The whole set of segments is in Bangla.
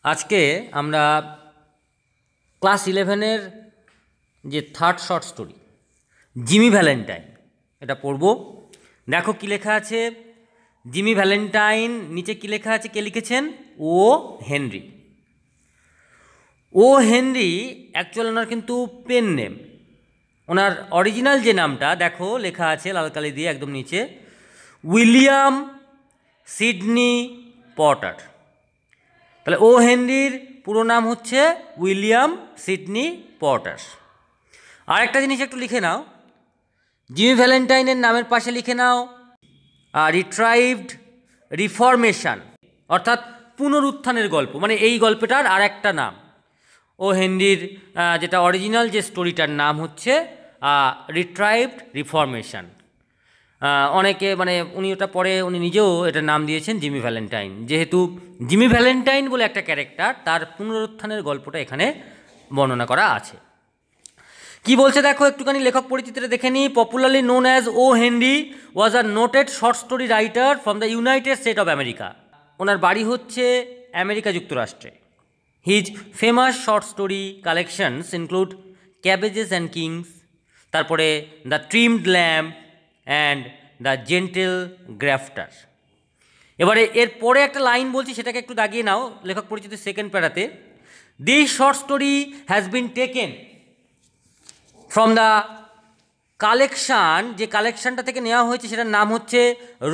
আজকে আমরা ক্লাস 11-এর যে third short story Jimmy Valentine এটা পড়ব। দেখো কি লেখা আছে, জিমি ভ্যালেন্টাইন, নিচে কি লেখা আছে, কে লিখেছেন? ও হেনরি। ও হেনরি অ্যাকচুয়াল ওনার কিন্তু পেন নেম। ওনার অরিজিনাল যে নামটা দেখো লেখা আছে লাল কালি দিয়ে একদম নিচে, উইলিয়াম সিডনি পটার। তাহলে ও হেনরির পুরো নাম হচ্ছে উইলিয়াম সিডনি পটার। আর একটা জিনিস একটু লিখে নাও, জিমি ভ্যালেন্টাইনের নামের পাশে লিখে নাও রিট্রাইভড রিফরমেশন, অর্থাৎ পুনরুত্থানের গল্প, মানে এই গল্পটার আর একটা নাম। ও হেনরির যেটা অরিজিনাল যে স্টোরিটার নাম হচ্ছে রিট্রাইভড রিফরমেশন। অনেকে মানে উনি ওটা পরে উনি নিজেও এটার নাম দিয়েছেন জিমি ভ্যালেন্টাইন, যেহেতু জিমি ভ্যালেন্টাইন বলে একটা ক্যারেক্টার, তার পুনরুত্থানের গল্পটা এখানে বর্ণনা করা আছে। কি বলছে দেখো একটুখানি লেখক পরিচিতিটা দেখে নিই। Popularly known as O Henry was a noted short story writer from the United State of America. ওনার বাড়ি হচ্ছে আমেরিকা যুক্তরাষ্ট্রে। His famous short story collections include cabbages and kings, তারপরে the trimmed lamp and the gentle grafter. এবারে এর পরে একটা লাইন বলছি, সেটাকে একটু দাগিয়ে নাও লেখক পরিচিতির সেকেন্ড প্যারাতে। This short story has been taken from the collection, যে কালেকশানটা থেকে নেওয়া হয়েছে সেটার নাম হচ্ছে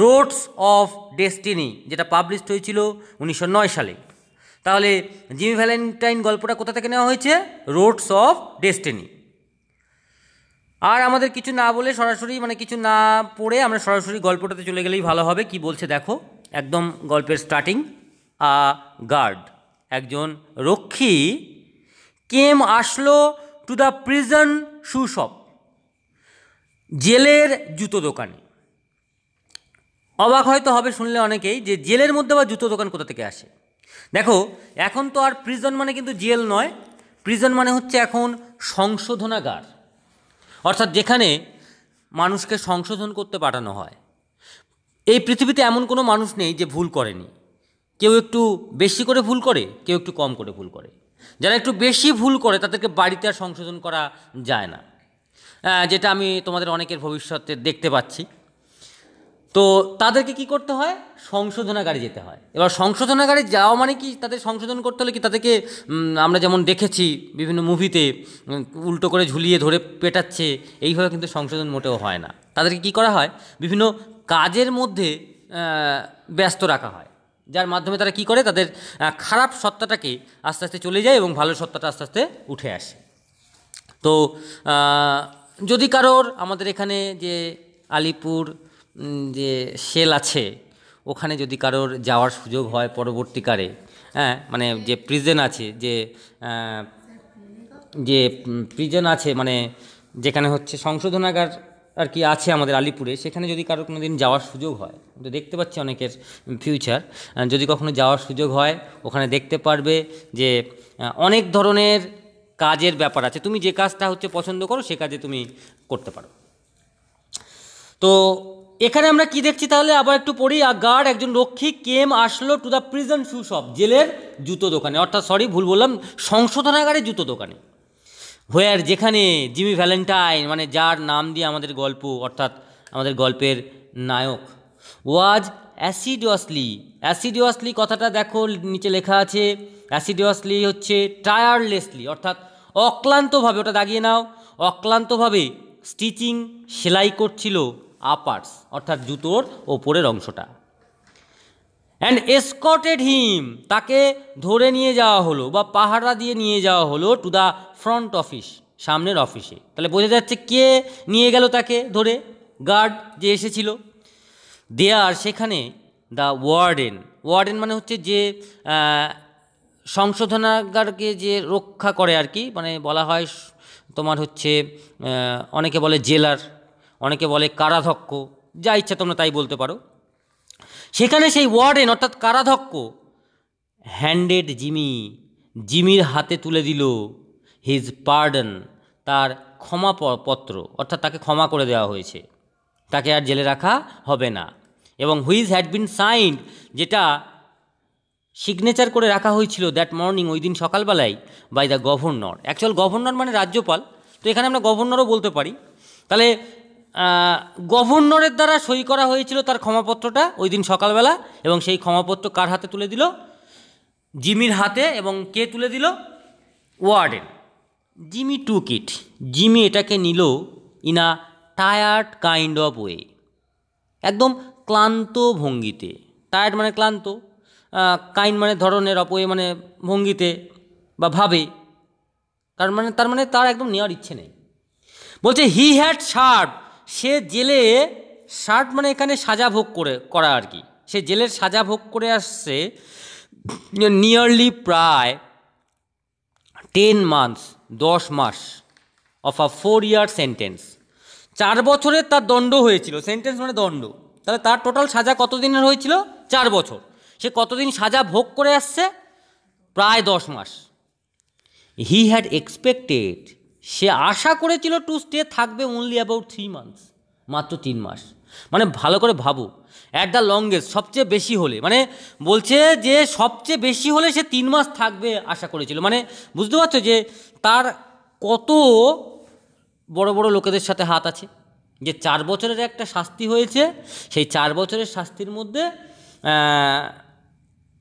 রোডস অফ ডেস্টিনি, যেটা পাবলিশড হয়েছিল 1909 সালে। তাহলে জিমি ভ্যালেন্টাইন গল্পটা কোথা থেকে নেওয়া হয়েছে? Rhodes of destiny. আর আমাদের কিছু না বলে সরাসরি মানে কিছু না পড়ে আমরা সরাসরি গল্পটাতে চলে গেলেই ভালো হবে। কি বলছে দেখো একদম গল্পের স্টার্টিং। গার্ড, একজন রক্ষী, কেম আসলো to the prison shoe shop, জেলের জুতো দোকানে। অবাক হয়তো হবে শুনলে অনেকেই যে জেলের মধ্যে আবার জুতো দোকান কোথা থেকে আসে। দেখো এখন তো আর প্রিজন মানে কিন্তু জেল নয়, প্রিজন মানে হচ্ছে এখন সংশোধনাগার, অর্থাৎ যেখানে মানুষকে সংশোধন করতে পাঠানো হয়। এই পৃথিবীতে এমন কোনো মানুষ নেই যে ভুল করেনি। কেউ একটু বেশি করে ভুল করে, কেউ একটু কম করে ভুল করে। যারা একটু বেশি ভুল করে তাদেরকে বাড়িতে আর সংশোধন করা যায় না, যেটা আমি তোমাদের অনেকের ভবিষ্যতে দেখতে পাচ্ছি। তো তাদেরকে কি করতে হয়? সংশোধনাগারে যেতে হয়। এবার সংশোধনাগারে যাওয়া মানে কি, তাদের সংশোধন করতে হলে কি তাদেরকে আমরা যেমন দেখেছি বিভিন্ন মুভিতে উল্টো করে ঝুলিয়ে ধরে পেটাচ্ছে, এইভাবে কিন্তু সংশোধন মোটেও হয় না। তাদেরকে কি করা হয়? বিভিন্ন কাজের মধ্যে ব্যস্ত রাখা হয়, যার মাধ্যমে তারা কি করে, তাদের খারাপ সত্তাটাকে আস্তে আস্তে চলে যায় এবং ভালো সত্তাটা আস্তে আস্তে উঠে আসে। তো যদি কারোর আমাদের এখানে যে আলিপুর যে সেল আছে ওখানে যদি কারোর যাওয়ার সুযোগ হয় পরবর্তীকালে, হ্যাঁ মানে যে প্রিজন আছে, যে প্রিজন আছে মানে যেখানে হচ্ছে সংশোধনাগার আর কি আছে আমাদের আলিপুরে, সেখানে যদি কারোর কোনো দিন যাওয়ার সুযোগ হয়, তো দেখতে পাচ্ছি অনেকের ফিউচার, যদি কখনো যাওয়ার সুযোগ হয় ওখানে দেখতে পারবে যে অনেক ধরনের কাজের ব্যাপার আছে। তুমি যে কাজটা হচ্ছে পছন্দ করো সে কাজে তুমি করতে পারো। তো এখানে আমরা কি দেখছি তাহলে আবার একটু পড়ি। গার্ড, একজন রক্ষী, কেম আসলো to the prison shoe shop, জেলের জুতো দোকানে, অর্থাৎ সরি ভুল বললাম, সংশোধনাগারে জুতো দোকানে। হোয়ার, যেখানে জিমি ভ্যালেন্টাইন মানে যার নাম দিয়ে আমাদের গল্প অর্থাৎ আমাদের গল্পের নায়ক, ওয়াজ অ্যাসিডিয়াসলি কথাটা দেখো নিচে লেখা আছে। অ্যাসিডিয়াসলি হচ্ছে টায়ারলেসলি, অর্থাৎ অক্লান্তভাবে, ওটা দাগিয়ে নাও, অক্লান্তভাবে স্টিচিং সেলাই করছিল আপার্স, অর্থাৎ জুতোর ওপরের অংশটা। অ্যান্ড এসকর্টেড হিম, তাকে ধরে নিয়ে যাওয়া হলো বা পাহারা দিয়ে নিয়ে যাওয়া হলো টু দ্য ফ্রন্ট অফিস, সামনের অফিসে। তাহলে বোঝা যাচ্ছে কে নিয়ে গেল তাকে ধরে? গার্ড যে এসেছিল। দেয়ার, সেখানে দ্য ওয়ার্ডেন মানে হচ্ছে যে সংশোধনাগারকে যে রক্ষা করে আর কি, মানে বলা হয় তোমার হচ্ছে অনেকে বলে জেলার, অনেকে বলে কারাধ্যক্ষ, যা ইচ্ছা তোমরা তাই বলতে পারো। সেখানে সেই ওয়ার্ডেন অর্থাৎ কারাধ্যক্ষ হ্যান্ডেড জিমির হাতে তুলে দিল হিজ পার্ডন, তার ক্ষমাপত্র, অর্থাৎ তাকে ক্ষমা করে দেওয়া হয়েছে, তাকে আর জেলে রাখা হবে না। এবং হুইচ হ্যাড বিন সাইন্ড, যেটা সিগনেচার করে রাখা হয়েছিল দ্যাট মর্নিং, ওই দিন সকালবেলায়, by the governor. Actual governor মানে রাজ্যপাল, তো এখানে আমরা গভর্নরও বলতে পারি। তাহলে গভর্নরের দ্বারা সই করা হয়েছিল তার ক্ষমাপত্রটা ওই দিন সকালবেলা, এবং সেই ক্ষমাপত্র কার হাতে তুলে দিল? জিমির হাতে। এবং কে তুলে দিল? ওয়ার্ডেন। জিমি টুক ইট, জিমি এটাকে নিল in a tired kind of way, একদম ক্লান্ত ভঙ্গিতে। টায়ার্ড মানে ক্লান্ত, কাইন্ড মানে ধরনের, অপ ওয়ে মানে ভঙ্গিতে বা ভাবে, তার মানে তার একদম নেওয়ার ইচ্ছে নেই। বলছে হি হ্যাড সার্ভ, সে জেলে, সার্ভ মানে এখানে সাজা ভোগ করা আর কি, সে জেলের সাজা ভোগ করে আসছে নিয়ারলি প্রায় 10 months, 10 মাস, অফ আ 4-year সেন্টেন্স। 4 বছরের তার দণ্ড হয়েছিল, সেন্টেন্স মানে দণ্ড। তাহলে তার টোটাল সাজা কত দিনের হয়েছিল? 4 বছর। সে কতদিন সাজা ভোগ করে আসছে? প্রায় 10 মাস। হি হ্যাড এক্সপেক্টেড, সে আশা করেছিল টু স্টে, থাকবে অনলি অ্যাবাউট 3 months, মাত্র 3 মাস। মানে ভালো করে ভাবো, অ্যাট দ্য লংগেস্ট, সবচেয়ে বেশি হলে, মানে বলছে যে সবচেয়ে বেশি হলে সে 3 মাস থাকবে আশা করেছিল। মানে বুঝতে পারছো যে তার কত বড় বড় লোকেদের সাথে হাত আছে। যে 4 বছরের একটা শাস্তি হয়েছে, সেই 4 বছরের শাস্তির মধ্যে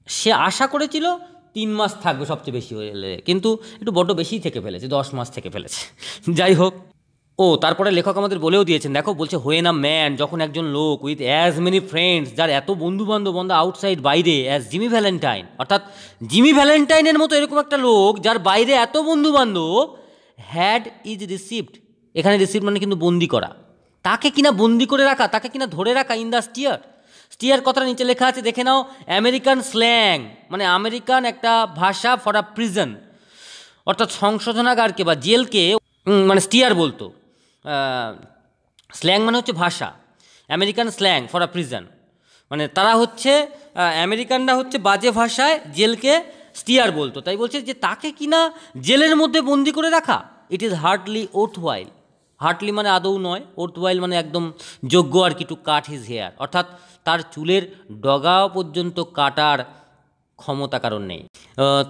সে আশা করেছিল 3 মাস থাকবে সবচেয়ে বেশি হলে, কিন্তু একটু বড্ড বেশিই থেকে ফেলেছে, 10 মাস থেকে ফেলেছে। যাই হোক, তারপরে লেখক আমাদের বলেও দিয়েছেন, দেখো বলছে হোয়েন আ ম্যান, যখন একজন লোক উইথ অ্যাজ মেনি ফ্রেন্ডস, যার এত বন্ধুবান্ধব অন দ্য আউটসাইড, বাইরে, অ্যাজ জিমি ভ্যালেন্টাইন, অর্থাৎ জিমি ভ্যালেন্টাইনের মতো এরকম একটা লোক যার বাইরে এত বন্ধুবান্ধব, হ্যাড ইজ রিসিভড, এখানে রিসিভড মানে কিন্তু বন্দি করা, তাকে কিনা বন্দি করে রাখা, তাকে কিনা ধরে রাখা ইন দ্য স্টিয়ার। স্টিয়ার কথাটা নিচে লেখা আছে, দেখে নাও। আমেরিকান স্ল্যাং মানে আমেরিকান একটা ভাষা ফর আ প্রিজন, অর্থাৎ সংশোধনাগারকে বা জেলকে মানে স্টিয়ার বলতো। স্ল্যাং মানে হচ্ছে ভাষা, American slang for a prison, মানে তারা হচ্ছে আমেরিকানরা হচ্ছে বাজে ভাষায় জেলকে স্টিয়ার বলতো। তাই বলছে যে তাকে কিনা জেলের মধ্যে বন্দি করে রাখা, ইট ইজ হার্ডলি ওর্থওয়াইল। হার্ডলি মানে আদৌ নয়, ওর্থওয়াইল মানে একদম যোগ্য আর কি, টু কাট হিজ হেয়ার, অর্থাৎ তার চুলের ডগা পর্যন্ত কাটার ক্ষমতা কারণ নেই।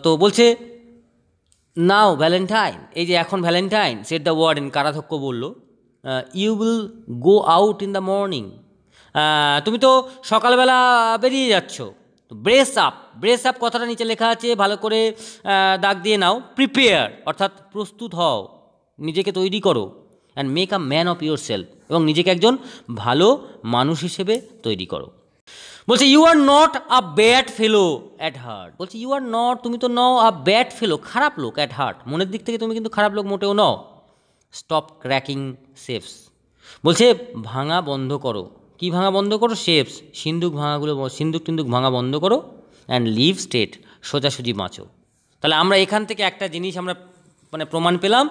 তো বলছে নাও ভ্যালেন্টাইন, এই যে এখন ভ্যালেন্টাইন, সেট দ্য ওয়ার্ডেন, কারাধ্যক্ষ বলল, you will go out in the morning, তুমি তো সকালবেলা বেরিয়ে যাচ্ছ। তো ব্রেস আপ, ব্রেস আপ কথাটা নিচে লেখা আছে, ভালো করে দাগ দিয়ে নাও। প্রিপেয়ার অর্থাৎ প্রস্তুত হও, নিজেকে তৈরি করো। And make a man of yourself, এবং নিজেকে একজন ভালো মানুষ হিসেবে তৈরি করো। বলছে you are not a bad fellow at heart, বলছে ইউ আর নট, তুমি তো নও আ ব্যাড ফেলো, খারাপ লোক, অ্যাট হার্ট, মনের দিক থেকে তুমি কিন্তু খারাপ লোক মোটেও নও। স্টপ ক্র্যাকিং শেপস, বলছে ভাঙা বন্ধ করো। কি ভাঙা বন্ধ করো? শেপস, সিন্দুক ভাঙাগুলো, সিন্দুক টিন্দুক ভাঙা বন্ধ করো। অ্যান্ড লিভ স্ট্রেট, সোজাসুজি বাঁচো। তাহলে আমরা এখান থেকে একটা জিনিস আমরা মানে প্রমাণ পেলাম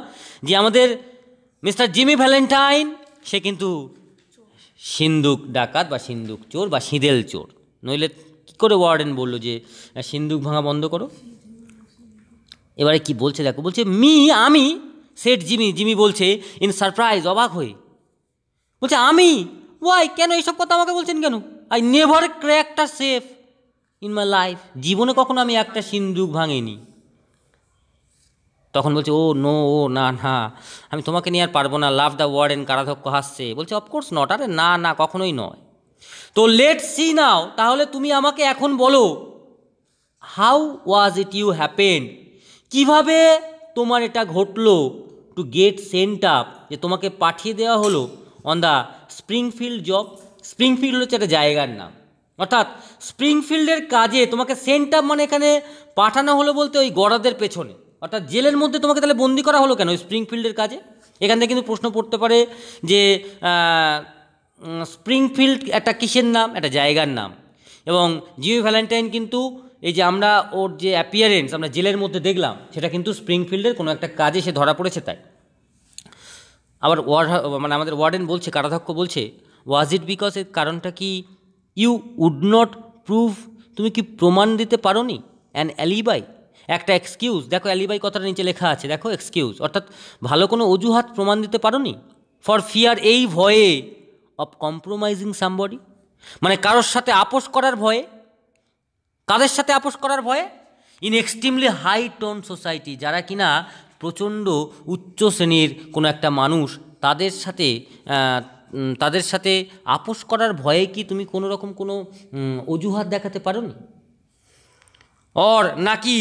যে আমাদের মিস্টার জিমি ভ্যালেন্টাইন সে কিন্তু সিন্দুক ডাকাত বা সিন্দুক চোর বা সিঁদেল চোর, নইলে কী করে ওয়ার্ডেন বললো যে সিন্দুক ভাঙা বন্ধ করো। এবারে কি বলছে দেখো, বলছে আমি, সেট জিমি, জিমি বলছে ইন সারপ্রাইজ, অবাক হয়ে, বলছে আমি, ওয়াই, কেন এইসব কথা আমাকে বলছেন কেন? I never cracked a safe in my life, জীবনে কখনো আমি একটা সিন্দুক ভাঙিনি। তখন বলছে ও নো, ও না না, আমি তোমাকে নিয়ে আর পারবো না। লাভ দ্য ওয়ার্ডেন, কারাধ্যক্ষ হাসছে, বলছে অফকোর্স নট, আরে না না, কখনোই নয়। তো লেট সি নাও, তাহলে তুমি আমাকে এখন বলো, how was it you happened, কীভাবে তোমার এটা ঘটলো, টু গেট সেন্ট আপ, যে তোমাকে পাঠিয়ে দেওয়া হলো on the Springfield job. Springfield হচ্ছে একটা জায়গার নাম, অর্থাৎ স্প্রিংফিল্ডের কাজে তোমাকে সেন্ট আপ মানে এখানে পাঠানো হলো বলতে ওই গড়াদের পেছনে, অর্থাৎ জেলের মধ্যে তোমাকে তাহলে বন্দি করা হলো কেন ওই স্প্রিংফিল্ডের কাজে? এখান থেকে কিন্তু প্রশ্ন পড়তে পারে যে স্প্রিংফিল্ড একটা কিসের নাম? একটা জায়গার নাম। এবং জিমি ভ্যালেন্টাইন কিন্তু এই যে আমরা ওর যে অ্যাপিয়ারেন্স আমরা জেলের মধ্যে দেখলাম, সেটা কিন্তু স্প্রিংফিল্ডের কোনো একটা কাজে সে ধরা পড়েছে। তাই আবার মানে আমাদের ওয়ার্ডেন বলছে, কারাধ্যক্ষ বলছে, ওয়াজ ইট বিকজ, এর কারণটা কি, ইউ উড নট প্রুভ, তুমি কি প্রমাণ দিতে পারো নি, অ্যান অ্যালিবাই, একটা এক্সকিউজ। দেখো অ্যালিবাই কথাটা নিচে লেখা আছে, দেখো এক্সকিউজ, অর্থাৎ ভালো কোনো অজুহাত প্রমাণ দিতে পারো নি। ফর ফিয়ার, এই ভয়ে, অফ কম্প্রোমাইজিং সামবডি, মানে কারোর সাথে আপোষ করার ভয়ে। কাদের সাথে আপোষ করার ভয়ে? In extremely high tone society, যারা কিনা প্রচণ্ড উচ্চ শ্রেণীর কোনো একটা মানুষ, তাদের সাথে আপোষ করার ভয়ে কি তুমি কোনো রকম কোনো অজুহাত দেখাতে পারো নি? অর নাকি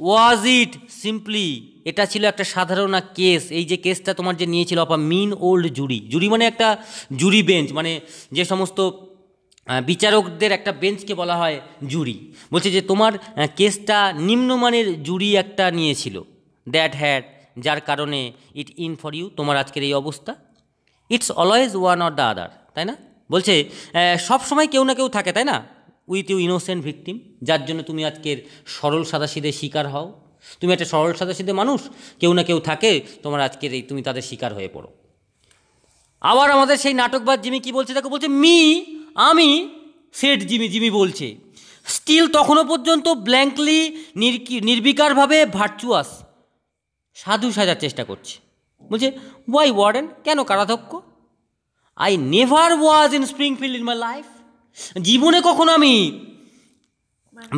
ওয়াজ ইট সিম্পলি, এটা ছিল একটা সাধারণ কেস, এই যে কেসটা তোমার যে নিয়েছিল অফ আ মিন ওল্ড জুরি, জুরি মানে একটা জুরি বেঞ্চ, মানে যে সমস্ত বিচারকদের একটা বেঞ্চকে বলা হয় জুরি। বলছে যে তোমার কেসটা নিম্নমানের জুরি একটা নিয়েছিল, দ্যাট হ্যাড, যার কারণে ইট ইন ফর ইউ, তোমার আজকের এই অবস্থা। It's always one or the other, তাই না? বলছে সব সময় কেউ না কেউ থাকে, তাই না, উইথ ইউ ইনোসেন্ট ভিকটিম, যার জন্য তুমি আজকের সরল সাদাসিধে শিকার হও। তুমি একটা সরল সাদাসিধে মানুষ, কেউ না কেউ থাকে, তোমার আজকের এই তুমি তাদের শিকার হয়ে পড়ো। আবার আমাদের সেই নাটকবাদ জিমি কি বলছে দেখো, বলছে আমি সেট জিমি বলছে, স্টিল তখনও পর্যন্ত ব্ল্যাঙ্কলি নির্বিকারভাবে ভার্চুয়াস, সাধু সাজার চেষ্টা করছে। বলছে ওয়াই ওয়ার্ডেন, কেন কারাধ্যক্ষ? I never was in Springfield in my life, জীবনে কখনো আমি,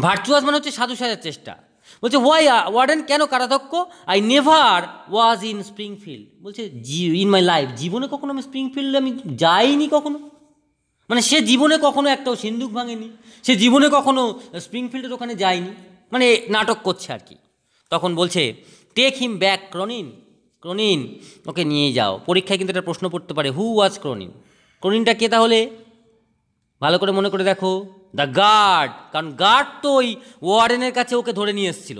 ভার্চুয়াস মানে হচ্ছে সাধু সাজার চেষ্টা। বলছে ওয়াই ওয়ার্ডেন, কেন কারাধ্যক্ষ? I never was in Springfield, বলছে ইন মাই লাইফ, জীবনে কখনো আমি স্প্রিংফিল্ডে আমি যাইনি কখনো, মানে সে জীবনে কখনো একটাও সিন্দুক ভাঙেনি, সে জীবনে কখনো স্প্রিংফিল্ডের ওখানে যায়নি, মানে নাটক করছে আর কি। তখন বলছে টেক হিম ব্যাক ক্রনিন, ক্রনিন ওকে নিয়ে যাও। পরীক্ষায় কিন্তু একটা প্রশ্ন পড়তে পারে, হু ওয়াজ ক্রনিন, ক্রনিনটা কে তাহলে? ভালো করে মনে করে দেখো, দ্য গার্ড, কারণ গার্ড তো ওই ওয়ার্ডেনের কাছে ওকে ধরে নিয়ে এসেছিল।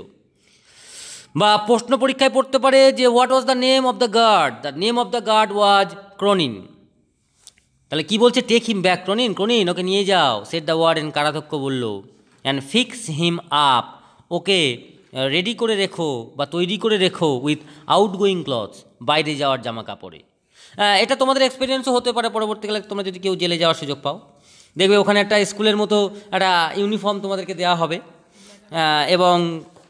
বা প্রশ্ন পরীক্ষায় পড়তে পারে যে what was the name of the guard, the name of the guard was Cronin. তাহলে কি বলছে, টেক হিম ব্যাক ক্রনিন, ক্রনিন ওকে নিয়ে যাও, সেট দ্য ওয়ার্ডেন, কারাধ্যক্ষ বলল, and fix him up, okay ready করে রেখো বা তৈরি করে রেখো উইথ আউটগোয়িং ক্লথস, বাইরে যাওয়ার জামা কাপড়ে। এটা তোমাদের এক্সপিরিয়েন্সও হতে পারে পরবর্তীকালে, তোমরা যদি কেউ জেলে যাওয়ার সুযোগ পাও, দেখবে ওখানে একটা স্কুলের মতো একটা ইউনিফর্ম তোমাদেরকে দেওয়া হবে, এবং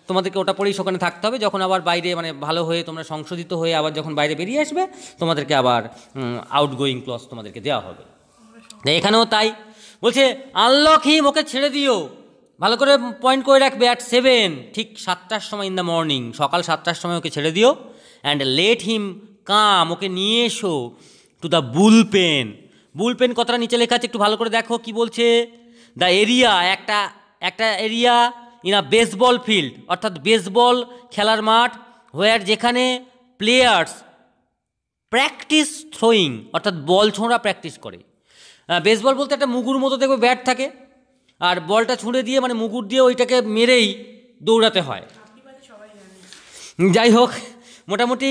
তোমাদেরকে ওটা পরেই সেখানে থাকতে হবে। যখন আবার বাইরে মানে ভালো হয়ে তোমরা সংশোধিত হয়ে আবার যখন বাইরে বেরিয়ে আসবে, তোমাদেরকে আবার আউটগোয়িং ক্লথ তোমাদেরকে দেওয়া হবে। এখানেও তাই বলছে, আনলক হিম, ওকে ছেড়ে দিও। ভালো করে পয়েন্ট করে রাখবে, অ্যাট 7, ঠিক 7টার সময় ইন দ্য মর্নিং, সকাল 7টার সময় ওকে ছেড়ে দিও। And let him come, okay নিয়ে এসো to the bull pen. Bull pen কথাটা নিচে লেখা আছে, একটু ভালো করে দেখো কি বলছে। দ্য এরিয়া, একটা area in a baseball field, অর্থাৎ বেসবল খেলার মাঠ, হোয়ার, যেখানে প্লেয়ার্স প্র্যাকটিস থ্রোয়িং, অর্থাৎ বল ছোঁড়া প্র্যাকটিস করে। বেসবল বলতে একটা মুগুর মতো দেখবে ব্যাট থাকে, আর বলটা ছুঁড়ে দিয়ে মানে মুগুর দিয়ে ওইটাকে মেরেই দৌড়াতে হয়। যাই হোক, মোটামুটি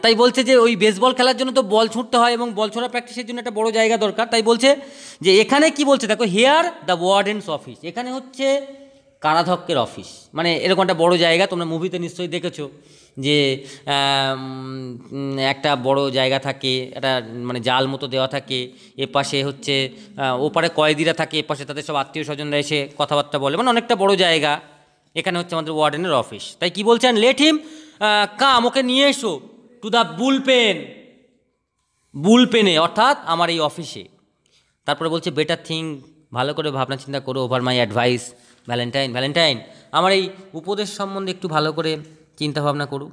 তাই বলছে যে ওই বেসবল খেলার জন্য তো বল ছুঁড়তে হয় এবং বল ছোঁড়া প্র্যাকটিসের জন্য একটা বড় জায়গা দরকার। তাই বলছে যে এখানে কি বলছে দেখো, হেয়ার দ্য ওয়ার্ডেন্স অফিস, এখানে হচ্ছে কারাধ্যক্ষের অফিস, মানে এরকম একটা বড় জায়গা। তোমরা মুভিতে নিশ্চয়ই দেখেছো যে একটা বড় জায়গা থাকে, একটা মানে জাল মতো দেওয়া থাকে, এপাশে হচ্ছে ওপারে কয়েদিরা থাকে, এপাশে তাদের সব আত্মীয় স্বজনরা এসে কথাবার্তা বলে, মানে অনেকটা বড় জায়গা। এখানে হচ্ছে আমাদের ওয়ার্ডেনের অফিস। তাই কি বলছেন, লেট হিম কাম, ওকে নিয়ে এসো টু দ্য বুল পেনে, অর্থাৎ আমার এই অফিসে। তারপরে বলছে বেটার থিং, ভালো করে ভাবনা চিন্তা করো, ওভার মাই অ্যাডভাইস ভ্যালেন্টাইন, আমার এই উপদেশ সম্বন্ধে একটু ভালো করে চিন্তা ভাবনা করো।